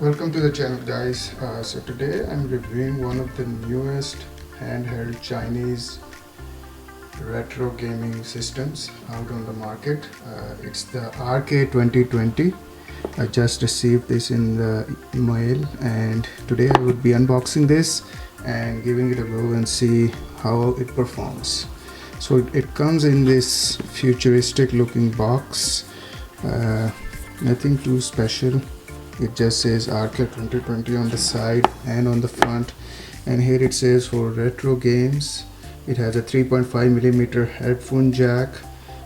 Welcome to the channel, guys. So today I'm reviewing one of the newest handheld Chinese retro gaming systems out on the market. It's the RK2020. I just received this in the email, and today I would be unboxing this and giving it a go and see how it performs. So it comes in this futuristic looking box. Nothing too special. It just says Arcade 2020 on the side and on the front, and here it says for retro games. It has a 3.5mm headphone jack.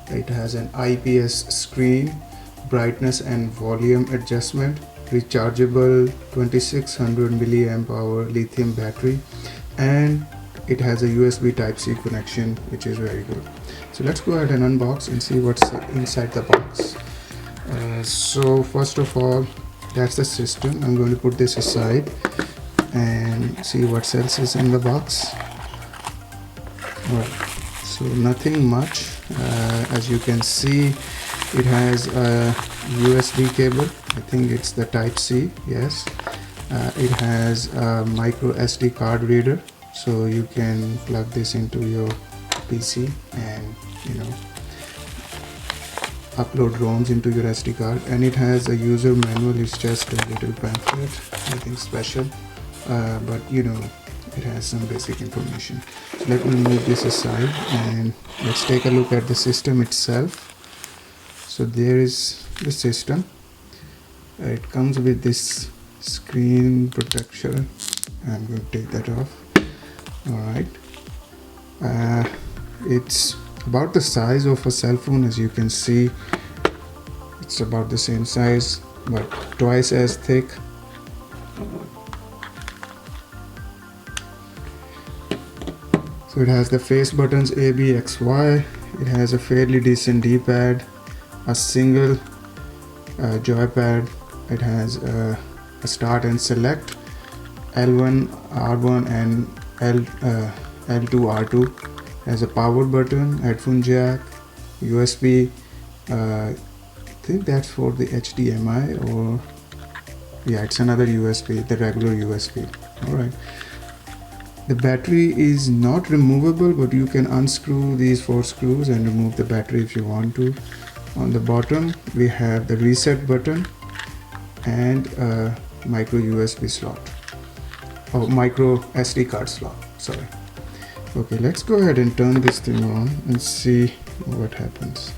It has an IPS screen, brightness and volume adjustment, rechargeable 2600 milliamp hour lithium battery, and it has a USB Type-C connection, which is very good. So let's go ahead and unbox and see what's inside the box. So first of all, that's the system. I'm going to put this aside and see what else is in the box. Alright, so nothing much. As you can see, it has a USB cable. I think it's the Type-C, yes. It has a micro SD card reader, so you can plug this into your PC and upload ROMs into your SD card. And it has a user manual. It's just a little pamphlet, nothing special, but it has some basic information. So let me move this aside and let's take a look at the system itself. So there is the system. It comes with this screen protector. I'm going to take that off. Alright, it's about the size of a cell phone. As you can see, it's about the same size but twice as thick. So it has the face buttons A, B, X, Y. It has a fairly decent D-pad, a single joypad. It has a start and select, L1, R1 and L2, R2. Has a power button, headphone jack, USB. I think that's for the HDMI, or yeah, it's another USB, the regular USB. Alright. The battery is not removable, but you can unscrew these 4 screws and remove the battery if you want to. On the bottom, we have the reset button and a micro USB slot, or micro SD card slot, sorry. Okay, let's go ahead and turn this thing on and see what happens.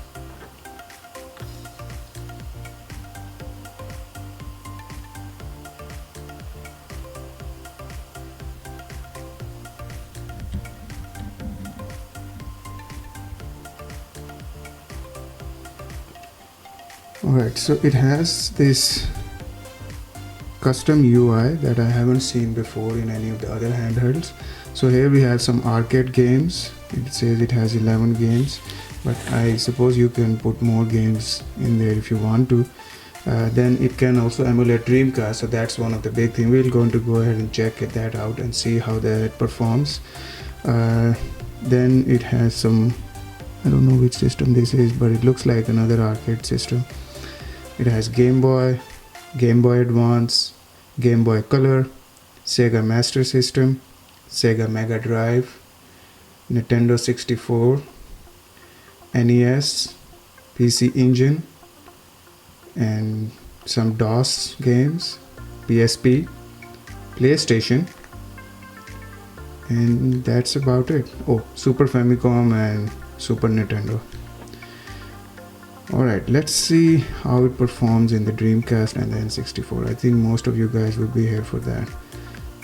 Alright, so it has this custom UI that I haven't seen before in any of the other handhelds. So here we have some arcade games. It says it has 11 games, but I suppose you can put more games in there if you want to. Then it can also emulate Dreamcast, so that's one of the big things. We're going to go ahead and check that out and see how that performs. Then it has some, I don't know which system this is, but it looks like another arcade system. It has Game Boy, Game Boy Advance, Game Boy Color, Sega Master System, Sega Mega Drive, Nintendo 64, NES, PC Engine, and some DOS games, PSP, PlayStation, and that's about it. Oh, Super Famicom and Super Nintendo. Alright, let's see how it performs in the Dreamcast and the N64. I think most of you guys will be here for that.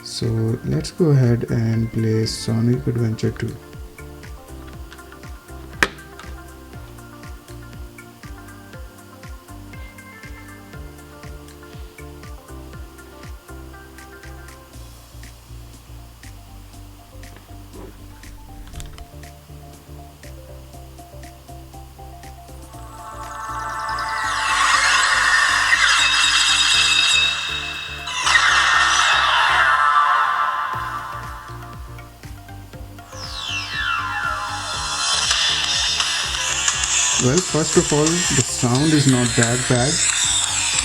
So let's go ahead and play Sonic Adventure 2. Well, first of all, the sound is not that bad.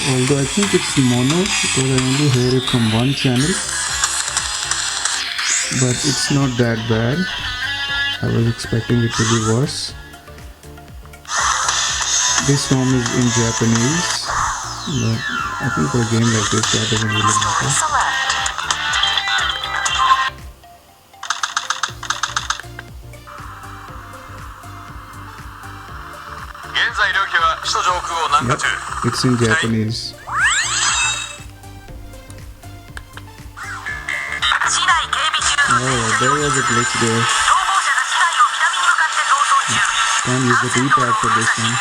although I think it's mono because I only hear it from one channel, but it's not that bad. I was expecting it to be worse. This ROM is in Japanese, but I think for a game like this that doesn't really matter. Yep, it's in Japanese. Oh, there was a glitch there. Can't use the D-pad for this one.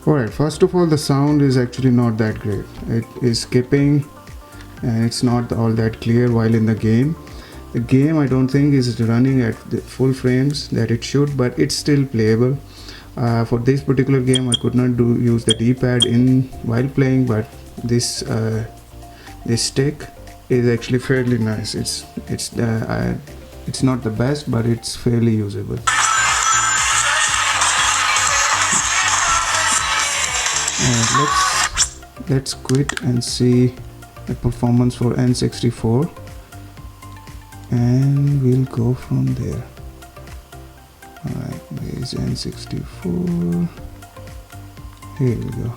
Alright, first of all, the sound is actually not that great. It is skipping and it's not all that clear while in the game. The game I don't think is running at the full frames that it should, but it's still playable. For this particular game I could not use the D-pad in while playing, but this stick is actually fairly nice. It's not the best, but it's fairly usable. Let's quit and see the performance for N64, and we'll go from there. Alright, where is N64? Here we go.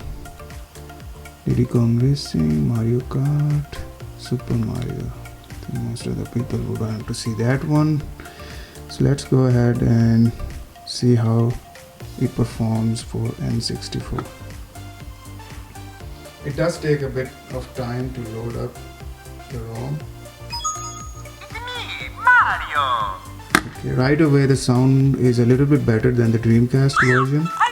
Diddy Kong Racing, Mario Kart, Super Mario. I think most of the people would want to see that one. So let's go ahead and see how it performs for N64. It does take a bit of time to load up the ROM. It's me, Mario! Okay, right away the sound is a little bit better than the Dreamcast version. Hello!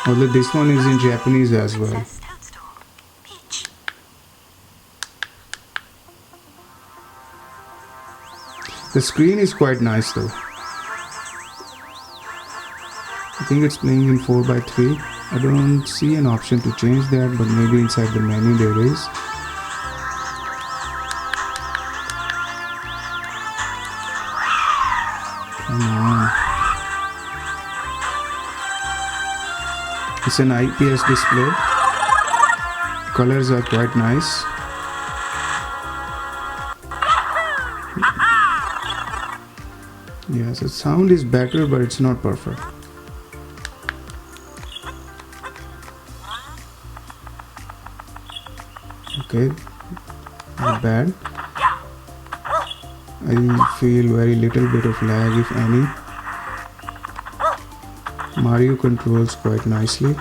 Although this one is in Japanese as well. The screen is quite nice though. I think it's playing in 4:3. I don't see an option to change that, but maybe inside the menu there is. Come on. It's an IPS display. Colors are quite nice. Yes, the sound is better, but it's not perfect. Okay, not bad. I feel very little bit of lag, if any. Mario controls quite nicely.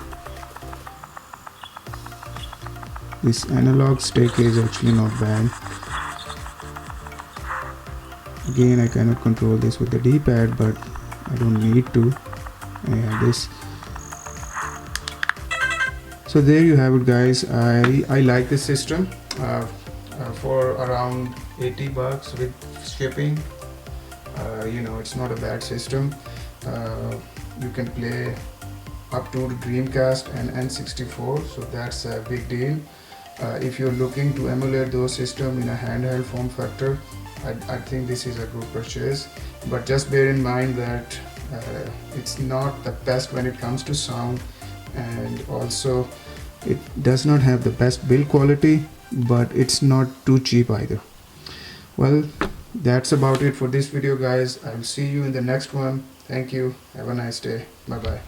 This analog stick is actually not bad. Again, I cannot control this with the D-pad, but I don't need to. Yeah, this. So there you have it, guys. I like this system for around $80 with shipping. You know, it's not a bad system. You can play up to Dreamcast and N64, so that's a big deal. If you're looking to emulate those systems in a handheld form factor, I think this is a good purchase. But just bear in mind that it's not the best when it comes to sound, and also it does not have the best build quality, but it's not too cheap either. Well, that's about it for this video, guys. I'll see you in the next one. Thank you. Have a nice day. Bye bye.